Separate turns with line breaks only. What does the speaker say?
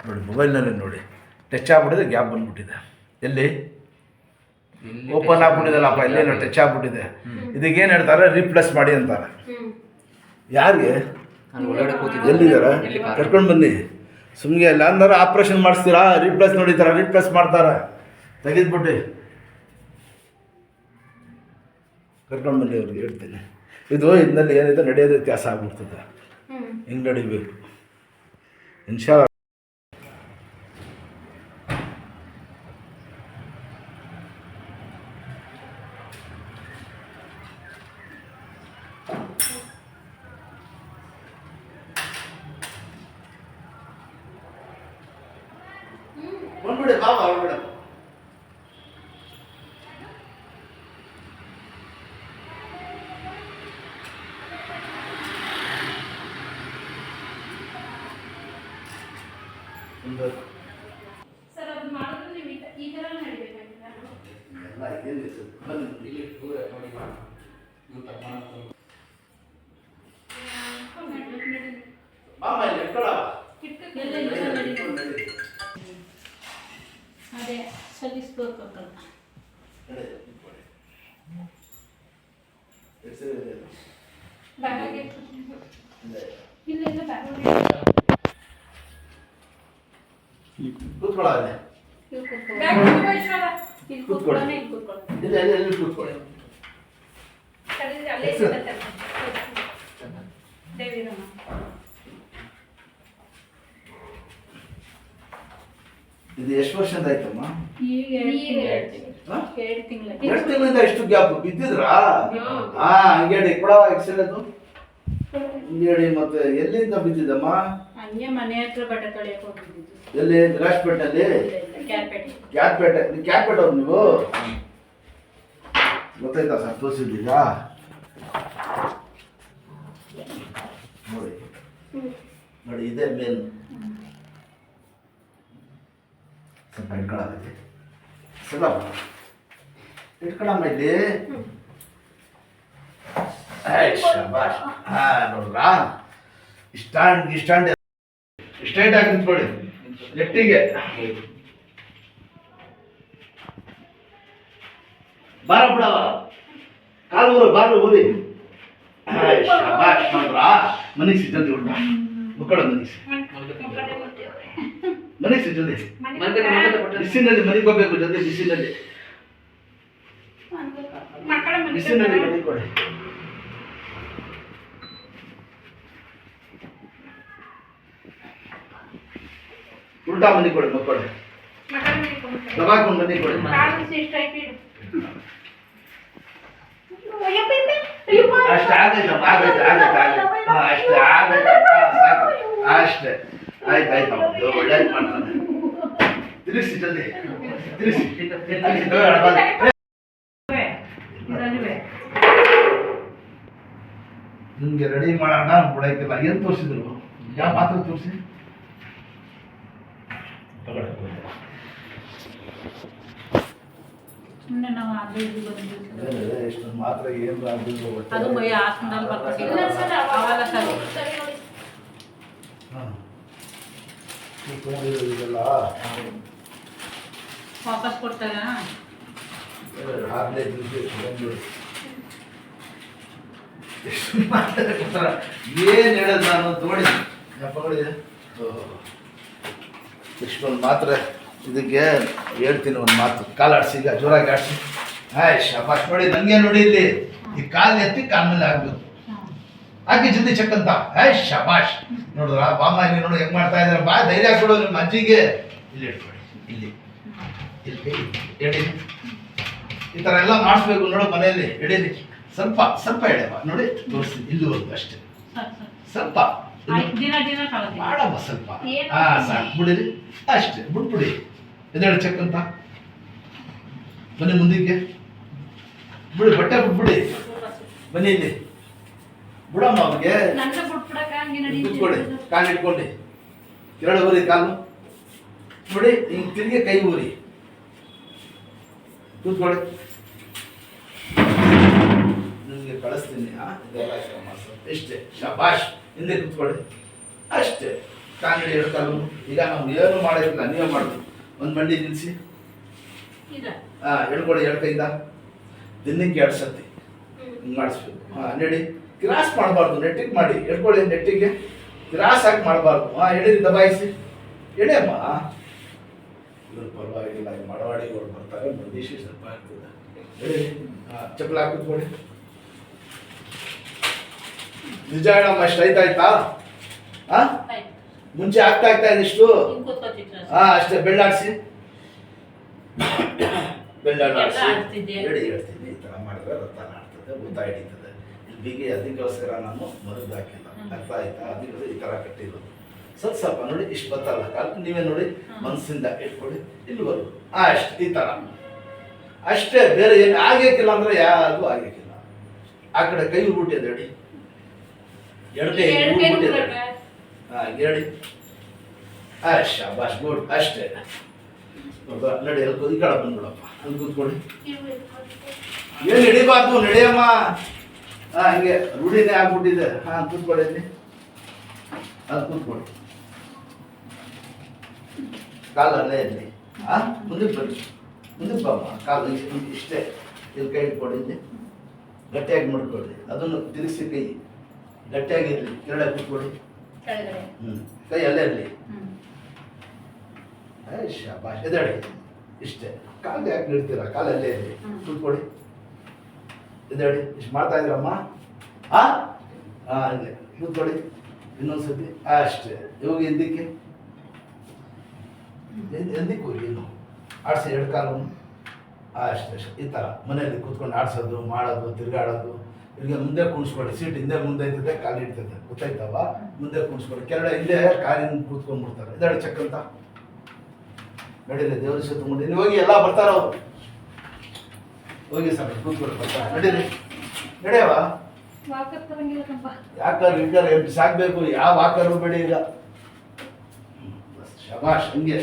ನೋಡಿ ಮೊಬೈಲ್ನಲ್ಲಿ ನೋಡಿ ಟಚ್ ಆಗ್ಬಿಟ್ಟಿದೆ, ಗ್ಯಾಪ್ ಬಂದ್ಬಿಟ್ಟಿದೆ. ಎಲ್ಲಿ ಓಪನ್ ಆಗ್ಬಿಟ್ಟಿದೆಲ್ಲಪ್ಪ, ಇಲ್ಲೇನೋ ಟಚ್ ಆಗ್ಬಿಟ್ಟಿದೆ. ಇದಕ್ಕೇನು ಹೇಳ್ತಾರೆ, ರೀಪ್ಲೇಸ್ ಮಾಡಿ ಅಂತಾರೆ. ಯಾರಿಗೆ? ಎಲ್ಲಿದ್ದಾರೆ? ಕರ್ಕೊಂಡು ಬನ್ನಿ. ಸುಮ್ಮನೆ ಇಲ್ಲ ಅಂದ್ರೆ ಆಪ್ರೇಷನ್ ಮಾಡಿಸ್ತೀರಾ? ರೀಪ್ಲೇಸ್ ನೋಡಿತಾರ, ರೀಪ್ಲೇಸ್ ಮಾಡ್ತಾರೆ. ತೆಗೆದ್ಬಿಟ್ಟು ಕರ್ಕೊಂಡು ಬನ್ನಿ, ಅವ್ರಿಗೆ ಹೇಳ್ತೀನಿ. ಇದು ಇದರಲ್ಲಿ ಏನಿದೆ ನಡೆಯೋದು ವ್ಯತ್ಯಾಸ ಆಗ್ಬಿಡ್ತದೆ. ಹಿಂಗೆ ನಡಿಬೇಕು ಇನ್ಶಾ ಅಲ್ಲಾ. ಬಂದ್ಬಿಡಿ ಬಾಬಾ ಹೊರಗಡೆ.
ಸರ್ ಅದು ಮಾಡಿದ್ರೆ ನೀವು ಈ ಥರ ನಡಿಬೇಕಾಗಿಲ್ಲ.
ಎಲ್ಲ ಏನಿತ್ತು ಬನ್ನಿ ಇಲ್ಲಿ ನೋಡಿ ಬಾಬಾ ಇಲ್ಲಿ ಎಕ್ಕಡ
ಅದೇ ಸಲ್ಲಿಸ್ಬೇಕಲ್ಲ. ಬ್ಯಾಗ್ ಇಲ್ಲ ಬ್ಯಾಗ್
ಕೂತ್ಕೊಳ್ಳ ಕೂತ್ಕೊಳ್ಳಿ. ಇದು ಎಷ್ಟು ವರ್ಷದ ಆಯ್ತಮ್ಮ?
ಈಗ 2 ತಿಂಗಳು.
2 ತಿಂಗಳಿಂದ ಎಷ್ಟು ಗ್ಯಾಪ್ ಬಿದ್ದಿದ್ರಾ? ಹಂಗೆ ಹೇಳಿ ಕೊಡವ ಎಕ್ಸೆಲ್ ಹೇಳಿ. ಮತ್ತೆ ಎಲ್ಲಿಂದ ಬಿದ್ದಿದ್ದಮ್ಮ?
ಹಂಗೆ ಮನೆ ಹತ್ರ ಬಟ್ಟೆ ತೊಳೆಯಕ್ಕೆ ಹೋಗಿದ್ದು.
ಎಲ್ಲಿ? ವಿರಾಜ್ಪೇಟೆಯಲ್ಲಿ? ಕ್ಯಾಟ್ಪೇಟೆ. ಕ್ಯಾಟ್ಪೇಟೆ ಅವ್ರು ನೀವು? ಗೊತ್ತಾಯ್ತಾ ಸರ್? ತೋರಿಸಿದ್ದೀಗ ನೋಡಿ ನೋಡಿ, ಇದೇ ಮೇನ್. ಸ್ವಲ್ಪ ಇಟ್ಕೊಳ್ಳೋದೈತೆ, ಸ್ವಲ್ಪ ಇಟ್ಕೊಳಮ್ಮ ಇಲ್ಲಿ. ಶಾಬಾಷ್. ನೋಡ್ರಾ, ಇಷ್ಟಾಂಡ್ ಸ್ಟ್ರೈಟ್ ಆಗಿ ನಿಂತ್ಕೊಳ್ಳಿ. ಲೆಫ್ಟಿಗೆ ಬಾರ ಬಿಡವ, ಕಾಲು ಊರಿ. ಶಾಬಾಷ್. ನೋಡ್ರಾ, ಮನಸ್ಸಿ ಜಲ್ದಿ ಉಂಟ ಮುಕ್ಕಳ ಮನಸ್ಸಿ ಜಲ್ದಿ ಬಿಸಿನಲ್ಲಿ ಮನೆಗೆ ಹೋಗ್ಬೇಕು. ಜಲ್ದಿ ಬಿಸಿನಲ್ಲಿ ಮನೆ ಕೊಡಿ. ಉಲ್ಟಾ ಮನೆ ಕೊಡಿ, ಮಕ್ಕಳು ದಬಾಕೊಂಡು ಮನೆ ಕೊಡಿ. ಅಷ್ಟೇ ಆಗೈತಮ್ಮ, ಅಷ್ಟೇ ಅಷ್ಟೇ. ಆಯ್ತಾಯ್ತಮ್ಮ, ಒಳ್ಳೇದು ಮಾಡ್ತಾನೆ. ತಿರುಗಿಸಿ ಜಲ್ದಿ ತಿರುಗಿಸಿ. ನಿಮ್ಗೆ ರೆಡಿ ಮಾಡೋಣ ಬಿಡಕ್ಕಿಲ್ಲ. ಏನು ತೋರಿಸಿದ್ರು? ಯಾವ ಮಾತ್ರ ತೋರಿಸಿ. ಎಷ್ಟು ಮಾತ್ರ ಏನು
ವಾಪಸ್ ಕೊಡ್ತಾರ.
15 ಏನು ಹೇಳೋದು ನಾನು ತಗೊಳ್ಳಿ ನೆಪಗಳಿದೆ. ಇಷ್ಟೊಂದು ಮಾತ್ರ ಇದಕ್ಕೆ ಹೇಳ್ತೀನಿ ಒಂದು ಮಾತು. ಕಾಲಾಡ್ಸಿ, ಈಗ ಜೋರಾಗಿ ಆಡಿಸಿ. ಶಾಬಾಷ್. ನೋಡಿ ನನಗೆ ನೋಡಿ, ಇಲ್ಲಿ ಈ ಕಾಲು ಎತ್ತಿ ಕಾಲ ಮೇಲೆ ಆಗ್ಬೇಕು. ಹಾಕಿ ಜಲ್ದಿ ಚೆಕ್ ಅಂತ. ಶಾಬಾಷ್. ನೋಡಿದ್ರ ಬಾಮ್ಮ ಇಲ್ಲಿ ನೋಡಿ ಹೆಂಗ್ ಮಾಡ್ತಾ ಇದಾರೆ. ಬಾ ಧೈರ್ಯ ಕೊಡು ನಿಮ್ಮ ಅಜ್ಜಿಗೆ. ಇಲ್ಲಿ ಇಟ್ಕೊಳ್ಳಿ, ಇಲ್ಲಿ ಹೇಳಿ. ಈ ಥರ ಎಲ್ಲ ಮಾಡಿಸ್ಬೇಕು. ನೋಡು ಮನೆಯಲ್ಲಿ ಎಡೀರಿ. ಸ್ವಲ್ಪ ಎಳೆವ ನೋಡಿ, ತೋರಿಸಿ. ಇಲ್ಲಿವರೆಗೂ ಅಷ್ಟೇ. ಸ್ವಲ್ಪ ಮಾಡಮ್ಮ, ಸ್ವಲ್ಪ. ಸಾಕು, ಬಿಡಿರಿ ಅಷ್ಟೇ. ಬಿಟ್ಬಿಡಿ. ಎದೇಳು ಚೆಕ್ ಅಂತ. ಬನ್ನಿ ಮುಂದಕ್ಕೆ ಬಿಡಿ, ಬಟ್ಟೆ ಬಿಟ್ಬಿಡಿ. ಬನ್ನಿ ಇಲ್ಲಿ ಬಿಡಮ್ಮ. ಅವ್ರಿಗೆ ಕೂತ್ಕೊಳ್ಳಿ, ಕಾಲು ಇಟ್ಕೊಳ್ಳಿ. 2 ಊರಿ ಕಾಲು ಬಿಡಿ. ಹಿಂಗೆ ತಿರುಗಿ ಕೈ ಊರಿ ಕೂತ್ಕೊಳ್ಳಿ. ನಿಮಗೆ ಕಳಿಸ್ತೀನಿ. ಇಷ್ಟೇ. ಶಾಬಾಷ್. ಹಿಂದೆ ಕೂತ್ಕೊಳ್ಳಿ ಅಷ್ಟೇ. ಕಾಂಗಡಿ ಹೇಳ್ತಾನು. ಈಗ ನಾವು ಏನು ಮಾಡಿರಲಿಲ್ಲ, ನೀವೇ ಮಾಡೋದು. ಒಂದು ಬಂಡಿ ನಿಲ್ಲಿಸಿ, ಹೇಳ್ಕೊಳ್ಳಿ 2 ಕೈಯಿಂದ. ದಿನಕ್ಕೆ 2 ಸತಿ ಹಿಂಗೆ ಮಾಡಿಸ್ಬೇಕು. ನಡಿ, ಕ್ರಾಸ್ ಮಾಡಬಾರ್ದು, ನೆಟ್ಟಿಗೆ ಮಾಡಿ. ಹೇಳ್ಕೊಳ್ಳಿ, ನೆಟ್ಟಿಗೆ ಕ್ರಾಸ್ ಹಾಕಿ ಮಾಡಬಾರ್ದು. ಎಡೀರಿ, ದಬಾಯಿಸಿ, ಎಡೆಯಮ್ಮ. ಇವ್ರು ಪರವಾಗಿಲ್ಲ, ಈ ಮಡವಾಡಿಗಳು ಬರ್ತಾರೆ, ಬಂದೀಶಿ ಸ್ವಲ್ಪ ಆಗ್ತದೆ. ಎಡೀರಿ, ಚಪ್ಪಲ ಹಾಕಿ ಕೂತ್ಕೊಳ್ಳಿ. ನಿಜ ಹೇಳಮ್ಮ, ಸ್ಟ್ರೈಟ್ ಆಯ್ತಾ? ಮುಂಚೆ ಆಗ್ತಾ ಇದಿಷ್ಟು. ಅಷ್ಟೇ, ಬೆಳ್ಳಾಡಿಸಿ ಹೇಳ್ತೀನಿ. ಈ ಥರ ಮಾಡಿದ್ರೆ ರಕ್ತ ನಾಡ್ತದೆ, ಊತ ಹಿಡಿತದೆ. ಇಲ್ಲಿ ಬಿಗಿ, ಅದಕ್ಕೋಸ್ಕರ ನಾನು ಮருந்து ಹಾಕಿಲ್ಲ. ಅರ್ಥ ಆಯ್ತಾ? ಅದಕ್ಕೆ ಈ ಥರ ಕಟ್ಟಿರೋದು. ಸ್ವಲ್ಪ ನೋಡಿ, ಇಷ್ಟು ಬರ್ತಲ್ಲ ಕಾಲು. ನೀವೇ ನೋಡಿ, ಮನಸ್ಸಿಂದ ಇಟ್ಕೊಳ್ಳಿ ಇಲ್ಲಿವರೆಗೂ. ಅಷ್ಟು, ಈ ಥರ ಅಷ್ಟೇ. ಬೇರೆ ಏನು ಆಗೇಕಿಲ್ಲ ಅಂದ್ರೆ ಯಾವುದು ಆಗೇಕಿಲ್ಲ. ಆ ಕಡೆ ಕೈ ಉಳ್ಬಿಟ್ಟಿದೆ, ಹೇಳಿ. 2 ಕೈ ಉಳ್ಬಿಟ್ಟಿದೆ. ಹೇಳಿ. ಶಾಬಾಷ್, ಗುಡ್. ಅಷ್ಟೇ. ನಡಿ, ಈ ಕಡೆ ಬಂದ್ಬಿಡಪ್ಪ. ಅಲ್ಲಿ ಕೂತ್ಕೊಳ್ಳಿ. ಏನು ಹಿಡಿಬಾರ್ದು, ನಡೆಯಮ್ಮ. ಹಂಗೆ ರೂಢಿನೇ ಆಗ್ಬಿಟ್ಟಿದೆ. ಕೂತ್ಕೊಳ್ಳಿ ಅಲ್ಲಿ. ಅದು ಕೂತ್ಕೊಳ್ಳಿ. ಕಾಲು ಅಲ್ಲೇ ಇರಲಿ. ಮುಂದಕ್ಕೆ ಬನ್ನಿ, ಮುಂದಕ್ಕೆ ಬಮ್ಮ. ಕಾಲು ಇಷ್ಟೇ. ಇಲ್ಲಿ ಕೈ ಇಟ್ಕೊಂಡಿದ್ದೆ, ಗಟ್ಟಿಯಾಗಿ ಮಾಡ್ಕೊಳ್ಳಿ. ಅದನ್ನು ತಿರುಗಿಸಿ, ಕೈ ಗಟ್ಟಿಯಾಗಿರಲಿ. ಕೆಳಗೆ ಕೂತ್ಕೊಳ್ಳಿ. ಕೈ ಅಲ್ಲೇ ಇರಲಿ. ಶಾಬಾಷ್, ಎದ್ದೇಳಿ. ಇಷ್ಟೇ. ಕಾಲು ಯಾಕೆ ನಿಡ್ತೀರಾ? ಕಾಲಲ್ಲೇ ಇರಲಿ. ಕೂತ್ಕೊಳ್ಳಿ, ಎದ್ದೇಳಿ. ಇಷ್ಟು ಮಾಡ್ತಾ ಇದ್ರಮ್ಮ. ಹಂಗೆ ಕೂತ್ಕೊಳ್ಳಿ. ಇನ್ನೊಂದ್ಸತಿ. ಅಷ್ಟೇ. ಇವಾಗ ಎಂದಕ್ಕೆ ಹೋಗಿ ಇನ್ನು ಆಡಿಸಿ 2 ಕಾಲನ್ನು. ಅಷ್ಟೇ. ಈ ಥರ ಮನೆಯಲ್ಲಿ ಕೂತ್ಕೊಂಡು ಆಡ್ಸೋದು, ಮಾಡೋದು, ತಿರುಗಾಡೋದು. ಈಗ ಮುಂದೆ ಕುಣಿಸ್ಕೊಳ್ಳಿ. ಸೀಟ್ ಹಿಂದೆ ಮುಂದೆ ಇರ್ತದೆ, ಕಾಲು ಇರ್ತದೆ. ಗೊತ್ತಾಯ್ತವ? ಮುಂದೆ ಕುಣಿಸ್ಕೊಳ್ಳಿ. ಕೆಳಗಡೆ ಹಿಂದೆ ಕಾಲಿನ ಕೂತ್ಕೊಂಡ್ಬಿಡ್ತಾರೆ. ಎದ್ದೇಳಿ, ಚಕ್ಕಂತ ನಡೀರಿ. ದೇವ್ರ ಸತ್ತು ಮುಡಿ. ನೀವು ಹೋಗಿ, ಎಲ್ಲ ಬರ್ತಾರ ಅವರು. ಹೋಗಿ ಸರ್, ಕೂತ್ಕೊಳ್ಳಿ. ಬರ್ತಾರೆ. ನಡೀರಿ, ನಡೆಯವ. ಯಾಕರ್ ಸಾಕ್ಬೇಕು. ಯಾವ ವಾಕರು ಬೇಡ ಈಗ. ಶಬಾಷ್, ಹಂಗೆ.